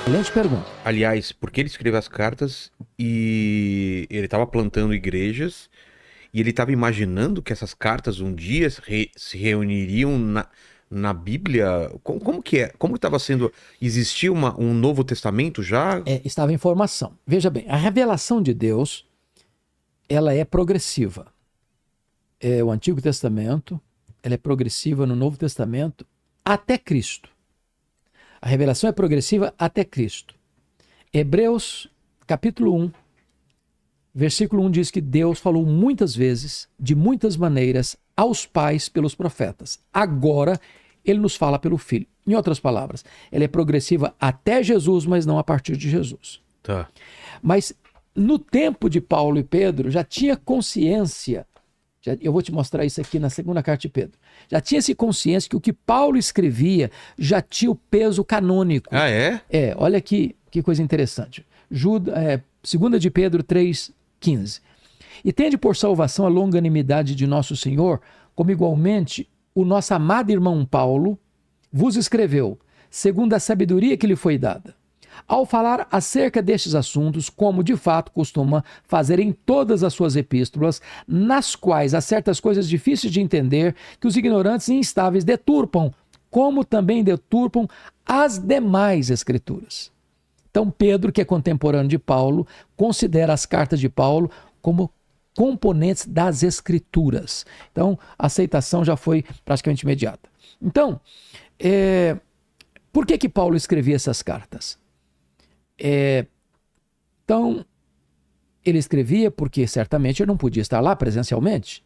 Excelente pergunta. Aliás, porque ele escreveu as cartas e ele estava plantando igrejas e ele estava imaginando que essas cartas um dia se reuniriam na Bíblia. Como que é? Como estava sendo? Existia um Novo Testamento já? Estava em formação. Veja bem, a revelação de Deus, ela é progressiva. O Antigo Testamento, ela é progressiva no Novo Testamento até Cristo. A revelação é progressiva até Cristo. Hebreus, capítulo 1, versículo 1 diz que Deus falou muitas vezes, de muitas maneiras, aos pais pelos profetas. Agora, ele nos fala pelo Filho. Em outras palavras, ela é progressiva até Jesus, mas não a partir de Jesus. Tá. Mas no tempo de Paulo e Pedro, já tinha consciência, eu vou te mostrar isso aqui na segunda carta de Pedro, já tinha-se consciência que o que Paulo escrevia já tinha o peso canônico. Ah, é? Olha que coisa interessante. 2 de Pedro 3,15. E tende por salvação a longanimidade de nosso Senhor, como igualmente o nosso amado irmão Paulo vos escreveu, segundo a sabedoria que lhe foi dada, ao falar acerca destes assuntos, como de fato costuma fazer em todas as suas epístolas, nas quais há certas coisas difíceis de entender, que os ignorantes e instáveis deturpam, como também deturpam as demais escrituras. Então Pedro, que é contemporâneo de Paulo, considera as cartas de Paulo como componentes das escrituras. Então a aceitação já foi praticamente imediata. Então, por que Paulo escrevia essas cartas? Então, ele escrevia porque certamente ele não podia estar lá presencialmente.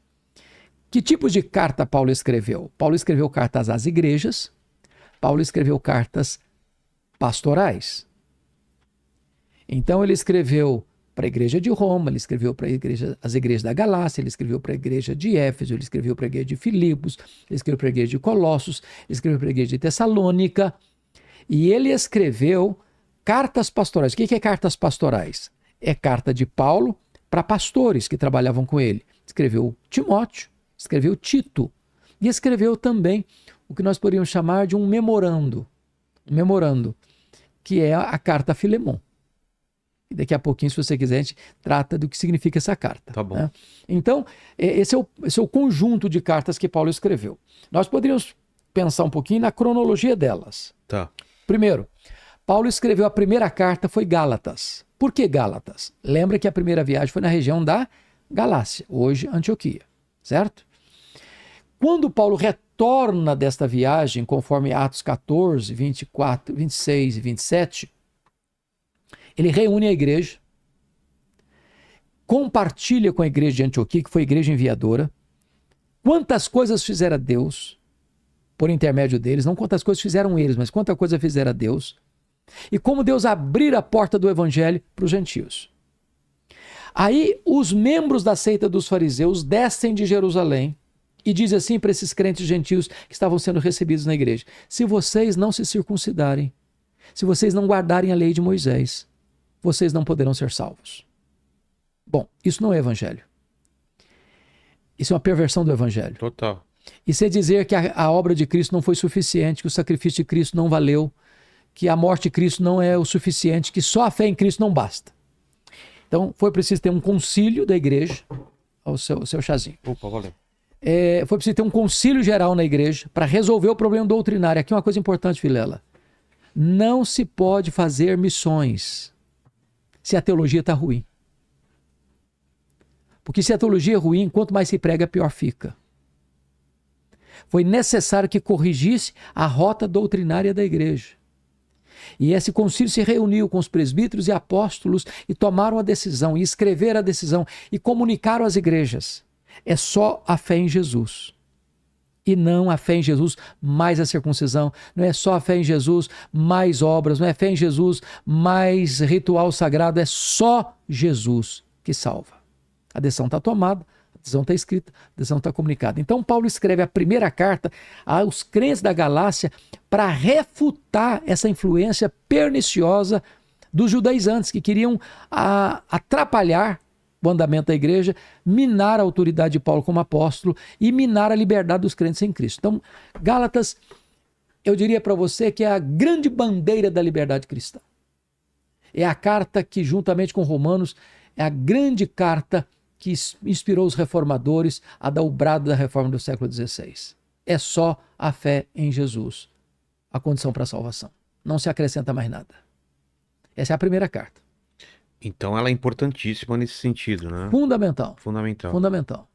Que tipos de carta Paulo escreveu? Paulo escreveu cartas às igrejas, Paulo escreveu cartas pastorais. Então ele escreveu para a igreja de Roma, ele escreveu para as igrejas da Galácia, ele escreveu para a igreja de Éfeso, ele escreveu para a igreja de Filipos, ele escreveu para a igreja de Colossos, ele escreveu para a igreja de Tessalônica, e ele escreveu cartas pastorais. O que é cartas pastorais? É carta de Paulo para pastores que trabalhavam com ele. Escreveu Timóteo, escreveu Tito, e escreveu também o que nós poderíamos chamar de um memorando, que é a carta a Filemon. E daqui a pouquinho, se você quiser, a gente trata do que significa essa carta. Tá bom. Né? Então, esse é o conjunto de cartas que Paulo escreveu. Nós poderíamos pensar um pouquinho na cronologia delas. Tá. Primeiro, Paulo escreveu a primeira carta, foi Gálatas. Por que Gálatas? Lembra que a primeira viagem foi na região da Galácia, hoje Antioquia, certo? Quando Paulo retorna desta viagem, conforme Atos 14, 24, 26 e 27, ele reúne a igreja, compartilha com a igreja de Antioquia, que foi a igreja enviadora, quantas coisas fizera Deus por intermédio deles, não quantas coisas fizeram eles, mas quanta coisa fizera Deus, e como Deus abrir a porta do evangelho para os gentios. Aí os membros da seita dos fariseus descem de Jerusalém e dizem assim para esses crentes gentios que estavam sendo recebidos na igreja: se vocês não se circuncidarem, se vocês não guardarem a lei de Moisés, vocês não poderão ser salvos. Bom, isso não é evangelho. Isso é uma perversão do evangelho. Total. Isso é dizer que a obra de Cristo não foi suficiente, que o sacrifício de Cristo não valeu, que a morte de Cristo não é o suficiente, que só a fé em Cristo não basta. Então, foi preciso ter um concílio da igreja, o seu chazinho. Opa, valeu. Foi preciso ter um concílio geral na igreja para resolver o problema doutrinário. Aqui uma coisa importante, Vilela. Não se pode fazer missões se a teologia está ruim. Porque se a teologia é ruim, quanto mais se prega, pior fica. Foi necessário que corrigisse a rota doutrinária da igreja. E esse concílio se reuniu com os presbíteros e apóstolos e tomaram a decisão, e escreveram a decisão, e comunicaram às igrejas. É só a fé em Jesus. E não a fé em Jesus mais a circuncisão. Não é só a fé em Jesus mais obras. Não é fé em Jesus mais ritual sagrado. É só Jesus que salva. A decisão está tomada, a decisão está escrita, a decisão está comunicada. Então Paulo escreve a primeira carta aos crentes da Galácia para refutar essa influência perniciosa dos judaizantes que queriam atrapalhar o andamento da igreja, minar a autoridade de Paulo como apóstolo e minar a liberdade dos crentes em Cristo. Então, Gálatas, eu diria para você que é a grande bandeira da liberdade cristã. É a carta que, juntamente com Romanos, é a grande carta que inspirou os reformadores a dar o brado da reforma do século XVI. É só a fé em Jesus a condição para a salvação. Não se acrescenta mais nada. Essa é a primeira carta. Então ela é importantíssima nesse sentido, né? Fundamental. Fundamental. Fundamental.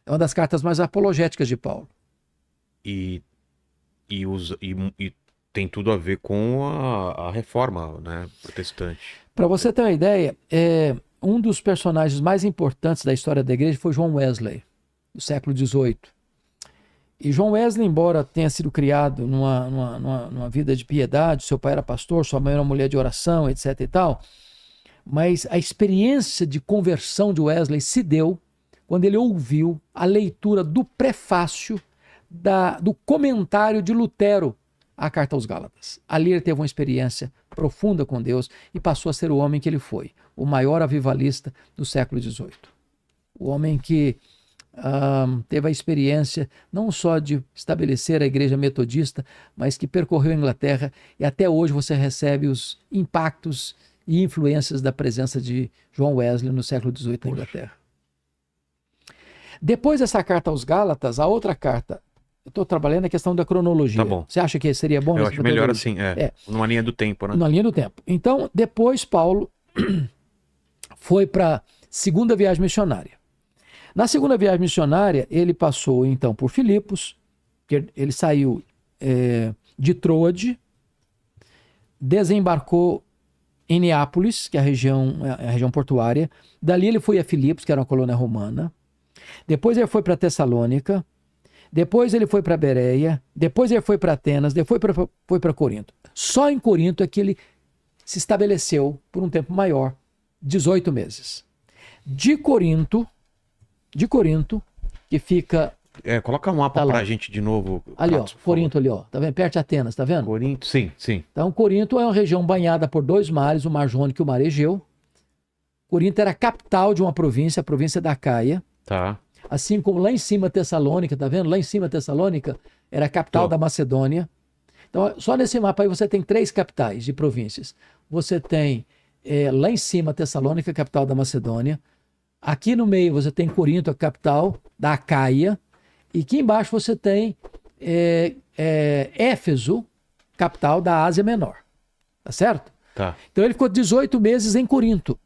É uma das cartas mais apologéticas de Paulo. E tem tudo a ver com a reforma, né, protestante. Para você ter uma ideia, um dos personagens mais importantes da história da igreja foi John Wesley, do século XVIII. E John Wesley, embora tenha sido criado numa vida de piedade, seu pai era pastor, sua mãe era uma mulher de oração, etc. e tal, mas a experiência de conversão de Wesley se deu quando ele ouviu a leitura do prefácio do comentário de Lutero à Carta aos Gálatas. Ali ele teve uma experiência profunda com Deus e passou a ser o homem que ele foi, o maior avivalista do século XVIII. O homem que teve a experiência não só de estabelecer a igreja metodista, mas que percorreu a Inglaterra e até hoje você recebe os impactos e influências da presença de John Wesley no século XVIII na Inglaterra. Depois dessa carta aos Gálatas, a outra carta, eu estou trabalhando a questão da cronologia. Tá bom. Você acha que seria bom? Eu acho melhor assim, numa linha do tempo, né? Na linha do tempo. Então, depois Paulo foi para a segunda viagem missionária. Na segunda viagem missionária, ele passou então por Filipos, ele saiu de Troade, desembarcou em Neápolis, que é a região portuária. Dali ele foi a Filipos, que era uma colônia romana. Depois ele foi para Tessalônica. Depois ele foi para Bereia. Depois ele foi para Atenas. Depois foi para Corinto. Só em Corinto é que ele se estabeleceu por um tempo maior, 18 meses. De Corinto, que fica... Coloca um mapa pra gente de novo. Ali, Carlos, Corinto ali, tá vendo? Perto de Atenas, tá vendo? Corinto, sim. Então, Corinto é uma região banhada por dois mares, o Mar Jônico e o Mar Egeu. Corinto era a capital de uma província, a província da Acaia. Tá. Assim como lá em cima Tessalônica, tá vendo? Lá em cima Tessalônica era a capital da Macedônia. Então, só nesse mapa aí você tem 3 capitais de províncias. Você tem lá em cima Tessalônica, capital da Macedônia. Aqui no meio você tem Corinto, a capital da Acaia. E aqui embaixo você tem Éfeso, capital da Ásia Menor. Tá certo? Tá. Então ele ficou 18 meses em Corinto.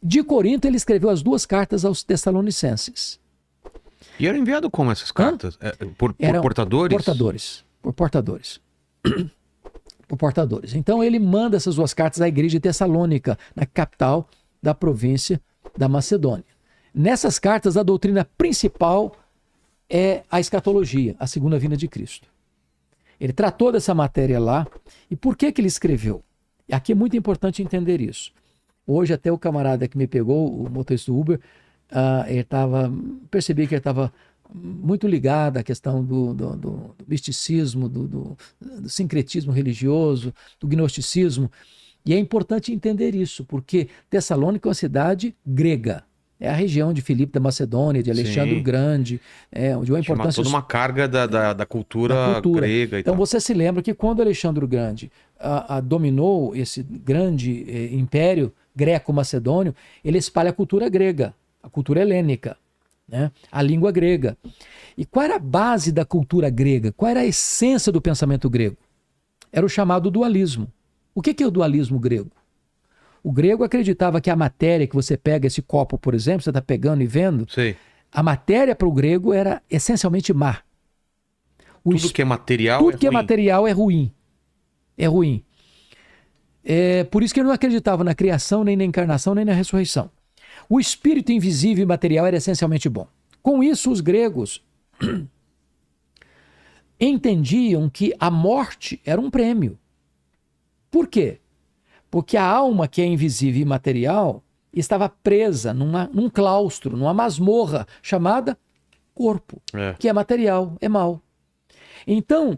De Corinto ele escreveu as 2 cartas aos Tessalonicenses. E era enviado como essas cartas? Por portadores? Por portadores. Então ele manda essas 2 cartas à igreja de Tessalônica, na capital da província da Macedônia. Nessas cartas a doutrina principal é a escatologia, a segunda vinda de Cristo. Ele tratou dessa matéria lá. E por que ele escreveu? E aqui é muito importante entender isso. Hoje até o camarada que me pegou, o motorista do Uber, percebi que ele estava muito ligado à questão do misticismo, do sincretismo religioso, do gnosticismo. E é importante entender isso, porque Tessalônica é uma cidade grega. É a região de Filipe da Macedônia, de Alexandre o Grande, onde uma importância... toda uma carga da cultura grega. Então você se lembra que quando Alexandre o Grande dominou esse grande império greco-macedônio, ele espalha a cultura grega, a cultura helênica, né? A língua grega. E qual era a base da cultura grega? Qual era a essência do pensamento grego? Era o chamado dualismo. O que é o dualismo grego? O grego acreditava que a matéria que você pega, esse copo, por exemplo, você está pegando e vendo, Sei. A matéria para o grego era essencialmente má. Tudo que é material Tudo que é material é ruim. É ruim. Por isso que ele não acreditava na criação, nem na encarnação, nem na ressurreição. O espírito invisível e material era essencialmente bom. Com isso, os gregos entendiam que a morte era um prêmio. Por quê? Porque a alma, que é invisível e material, estava presa num claustro, numa masmorra chamada corpo, que é material, é mau. Então,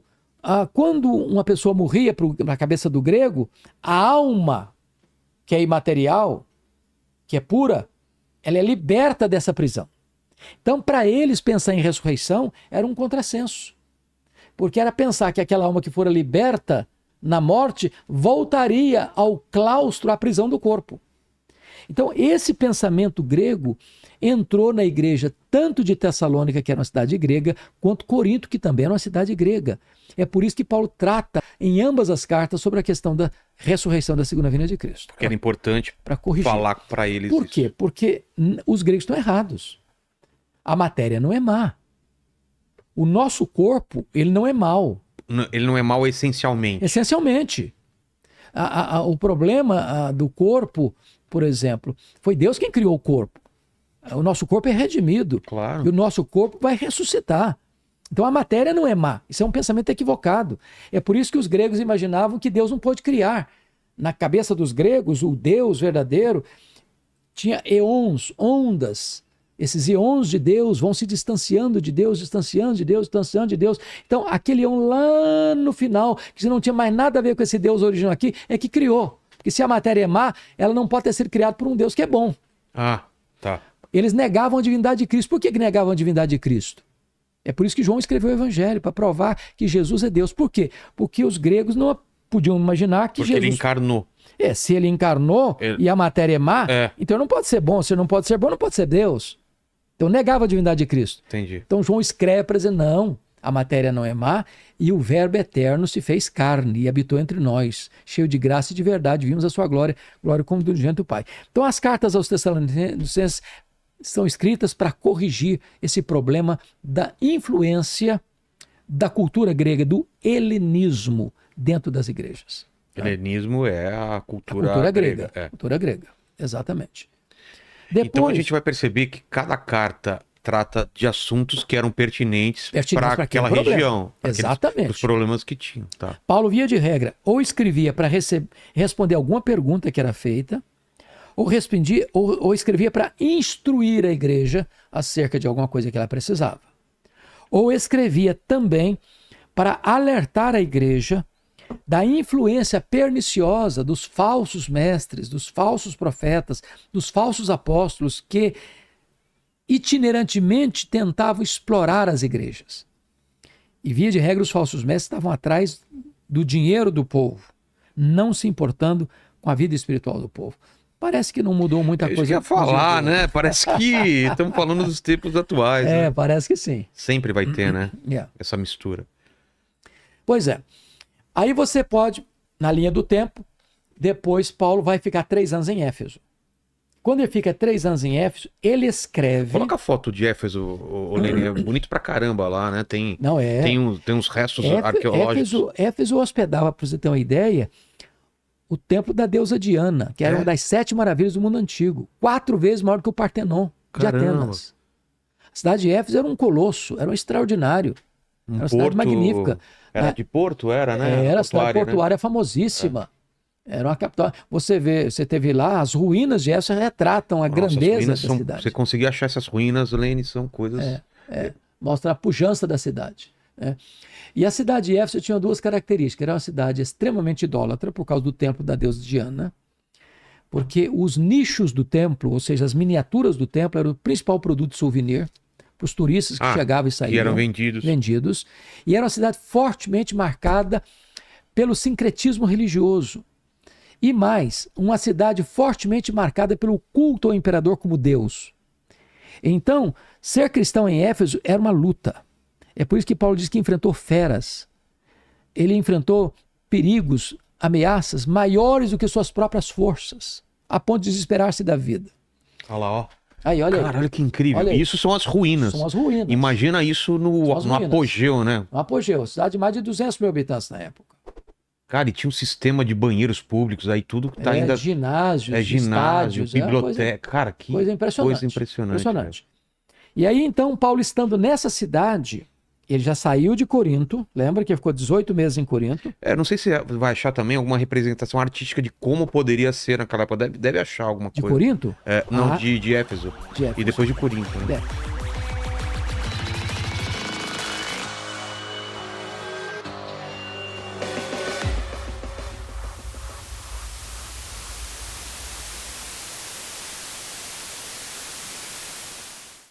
quando uma pessoa morria na cabeça do grego, a alma, que é imaterial, que é pura, ela é liberta dessa prisão. Então, para eles, pensar em ressurreição era um contrassenso. Porque era pensar que aquela alma que fora liberta na morte, voltaria ao claustro, à prisão do corpo. Então, esse pensamento grego entrou na igreja tanto de Tessalônica, que era uma cidade grega, quanto Corinto, que também era uma cidade grega. É por isso que Paulo trata em ambas as cartas sobre a questão da ressurreição da segunda vinda de Cristo. Porque era importante para corrigir. Falar para eles Por isso. quê? Porque os gregos estão errados. A matéria não é má. O nosso corpo, ele não é mau. Ele não é mau essencialmente. Essencialmente. O problema do corpo, por exemplo, foi Deus quem criou o corpo. O nosso corpo é redimido. Claro. E o nosso corpo vai ressuscitar. Então a matéria não é má. Isso é um pensamento equivocado. É por isso que os gregos imaginavam que Deus não pôde criar. Na cabeça dos gregos, o Deus verdadeiro tinha eons, ondas. Esses eons de Deus vão se distanciando de Deus, distanciando de Deus, distanciando de Deus. Então, aquele eon lá no final, que não tinha mais nada a ver com esse Deus original aqui, é que criou. Porque se a matéria é má, ela não pode ter sido criada por um Deus que é bom. Ah, tá. Eles negavam a divindade de Cristo. Por que negavam a divindade de Cristo? É por isso que João escreveu o Evangelho, para provar que Jesus é Deus. Por quê? Porque os gregos não podiam imaginar que Porque Jesus... ele encarnou. Se ele encarnou e a matéria é má, então não pode ser bom. Se não pode ser bom, não pode ser Deus. Então negava a divindade de Cristo. Entendi. Então João escreve para dizer, não, a matéria não é má e o verbo eterno se fez carne e habitou entre nós, cheio de graça e de verdade, vimos a sua glória, glória como do unigênito do Pai. Então as cartas aos Tessalonicenses são escritas para corrigir esse problema da influência da cultura grega, do helenismo dentro das igrejas. Helenismo é a cultura grega. É. Cultura grega, exatamente. Depois, então a gente vai perceber que cada carta trata de assuntos que eram pertinentes para aquela região. Exatamente. Os problemas que tinham. Tá. Paulo, via de regra, ou escrevia para responder alguma pergunta que era feita, ou escrevia para instruir a igreja acerca de alguma coisa que ela precisava. Ou escrevia também para alertar a igreja da influência perniciosa dos falsos mestres, dos falsos profetas, dos falsos apóstolos que itinerantemente tentavam explorar as igrejas. E via de regra os falsos mestres estavam atrás do dinheiro do povo, não se importando com a vida espiritual do povo. Parece que não mudou muita coisa. Eu ia falar, né? Parece que estamos falando dos tempos atuais. Né? Parece que sim. Sempre vai ter, né? Essa mistura. Pois é. Aí você pode, na linha do tempo, depois Paulo vai ficar 3 anos em Éfeso. Quando ele fica 3 anos em Éfeso, ele escreve... Coloca a foto de Éfeso, Lene, é bonito pra caramba lá, né? Tem uns restos arqueológicos. Éfeso hospedava, para você ter uma ideia, o templo da deusa Diana, que era uma das 7 maravilhas do mundo antigo. 4 vezes maior que o Partenon de Atenas. A cidade de Éfeso era um colosso, era um extraordinário. Era uma cidade magnífica. Era de porto, era, né? Era a cidade portuária famosíssima. Era uma capital. Você teve lá, as ruínas de Éfeso retratam a grandeza da cidade. Você conseguir achar essas ruínas, Lene, são coisas... Mostra a pujança da cidade. E a cidade de Éfeso tinha 2 características. Era uma cidade extremamente idólatra, por causa do templo da deusa Diana, porque os nichos do templo, ou seja, as miniaturas do templo, eram o principal produto de souvenir para os turistas que chegavam e saíam. E eram vendidos. E era uma cidade fortemente marcada pelo sincretismo religioso. E mais, uma cidade fortemente marcada pelo culto ao imperador como Deus. Então, ser cristão em Éfeso era uma luta. É por isso que Paulo diz que enfrentou feras. Ele enfrentou perigos, ameaças maiores do que suas próprias forças, a ponto de desesperar-se da vida. Olha lá, ó. Aí, olha Caralho, aí. Que incrível. Isso são as ruínas. São as ruínas. Imagina isso no apogeu, né? No apogeu. Cidade de mais de 200 mil habitantes na época. Cara, e tinha um sistema de banheiros públicos, aí tudo que tá ainda... Ginásio, estádios, biblioteca. Cara, que coisa impressionante. Impressionante. E aí, então, Paulo estando nessa cidade, ele já saiu de Corinto, lembra que ele ficou 18 meses em Corinto? Não sei se vai achar também alguma representação artística de como poderia ser naquela época. Deve achar alguma coisa. De Corinto? De Éfeso. E depois de Corinto, né?